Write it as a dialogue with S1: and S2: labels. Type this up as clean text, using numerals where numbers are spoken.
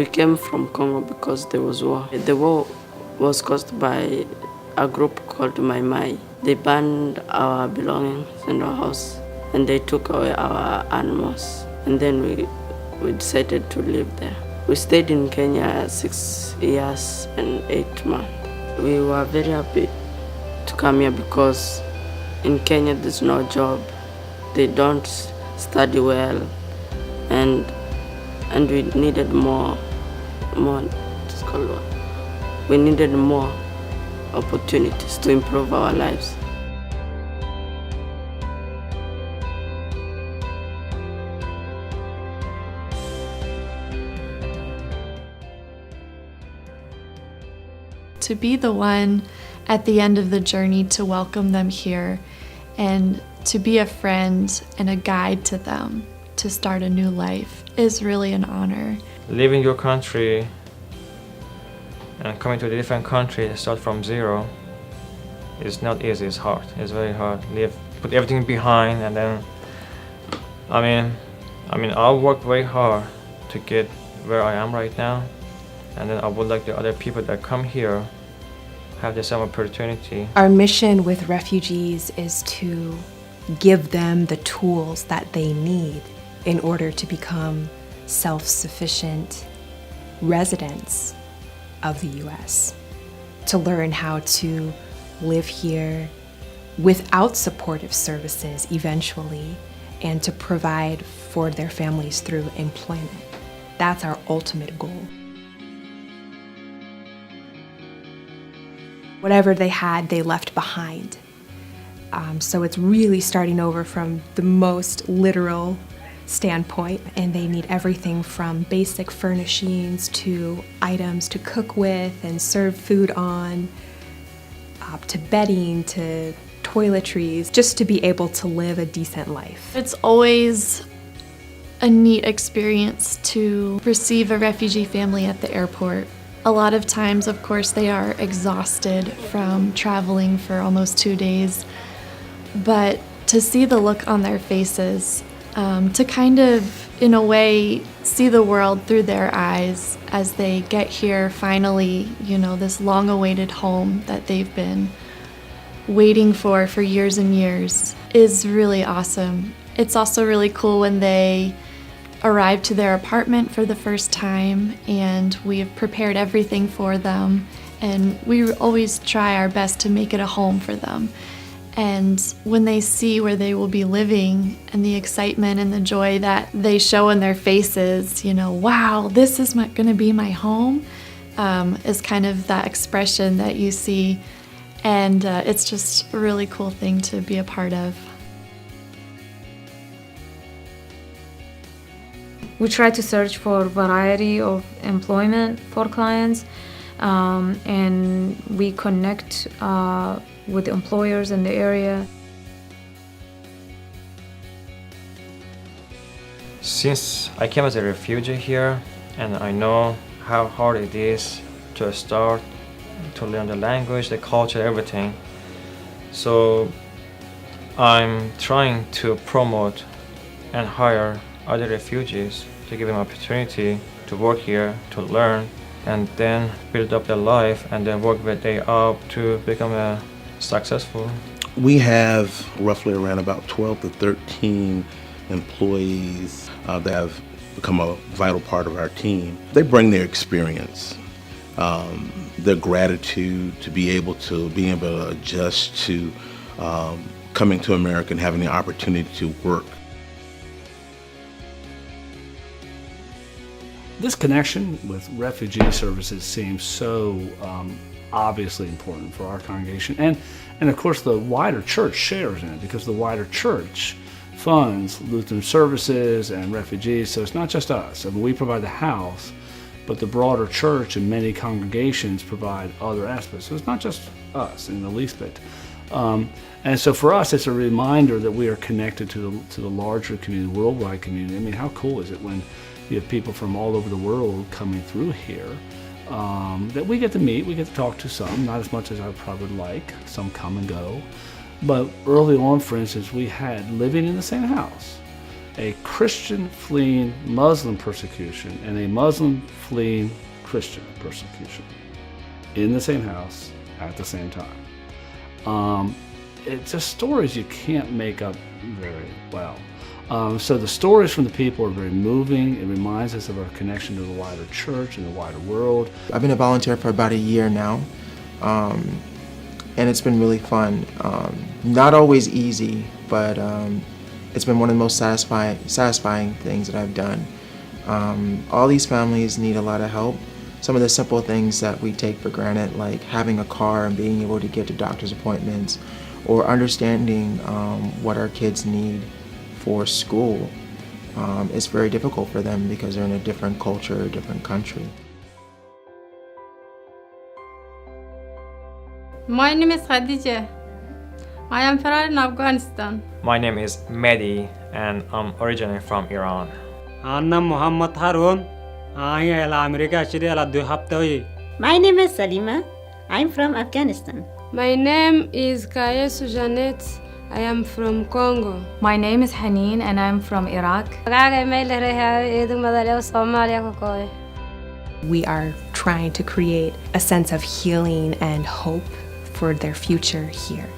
S1: We came from Congo because there was war. The war was caused by a group called Mai Mai. They burned our belongings in our house and they took away our animals. And then we decided to live there. We stayed in Kenya 6 years and 8 months. We were very happy to come here because in Kenya there's no job. They don't study well and we needed more we needed more opportunities to improve our lives.
S2: To be the one at the end of the journey to welcome them here and to be a friend and a guide to them to start a new life is really an honor.
S3: Leaving your country and coming to a different country, start from zero, is not easy, it's hard. It's very hard. Put everything behind and then, I mean, I worked very hard to get where I am right now, and then I would like the other people that come here have the same opportunity.
S4: Our mission with refugees is to give them the tools that they need in order to become self-sufficient residents of the U.S., to learn how to live here without supportive services eventually, and to provide for their families through employment. That's our ultimate goal. Whatever they had, they left behind. So it's really starting over from the most literal standpoint, and they need everything from basic furnishings to items to cook with and serve food on, to bedding, to toiletries, just to be able to live a decent life.
S2: It's always a neat experience to receive a refugee family at the airport. A lot of times, of course, they are exhausted from traveling for almost 2 days, but to see the look on their faces, to kind of, in a way, see the world through their eyes as they get here finally, this long-awaited home that they've been waiting for years and years, is really awesome. It's also really cool when they arrive to their apartment for the first time and we've prepared everything for them, and we always try our best to make it a home for them. And when they see where they will be living and the excitement and the joy that they show in their faces, wow, this is going to be my home, is kind of that expression that you see. And it's just a really cool thing to be a part of.
S5: We try to search for a variety of employment for clients, and we connect with employers in the area.
S3: Since I came as a refugee here, and I know how hard it is to start, to learn the language, the culture, everything. So I'm trying to promote and hire other refugees to give them opportunity to work here, to learn, and then build up their life and then work their day up to become successful.
S6: We have roughly around about 12 to 13 employees that have become a vital part of our team. They bring their experience, their gratitude to be able to adjust to coming to America and having the opportunity to work.
S7: This connection with Refugee Services seems so obviously important for our congregation, and of course the wider church shares in it, because the wider church funds Lutheran Services and refugees, so it's not just us. I mean, we provide the house, but the broader church and many congregations provide other aspects, so it's not just us in the least bit. And so for us, it's a reminder that we are connected to the larger community, worldwide community. I mean, how cool is it when you have people from all over the world coming through here that we get to meet, we get to talk to some, not as much as I probably would like, some come and go. But early on, for instance, we had living in the same house. a Christian fleeing Muslim persecution and a Muslim fleeing Christian persecution in the same house at the same time. It's just stories you can't make up very well. So the stories from the people are very moving. It reminds us of our connection to the wider church and the wider world.
S8: I've been a volunteer for about a year now, and it's been really fun. Not always easy, but it's been one of the most satisfying things that I've done. All these families need a lot of help. Some of the simple things that we take for granted, like having a car and being able to get to doctor's appointments, or understanding what our kids need for school, is very difficult for them because they're in a different culture, a different country.
S9: My name is Khadija. I am from Afghanistan.
S3: My name is Mehdi and I'm originally from Iran.
S10: Anna Muhammad Harun. I am America.
S11: My name is Salima. I'm from Afghanistan.
S12: My name is Kaya Sujanet. I am from Congo.
S5: My name is Haneen and I'm from Iraq.
S4: We are trying to create a sense of healing and hope for their future here.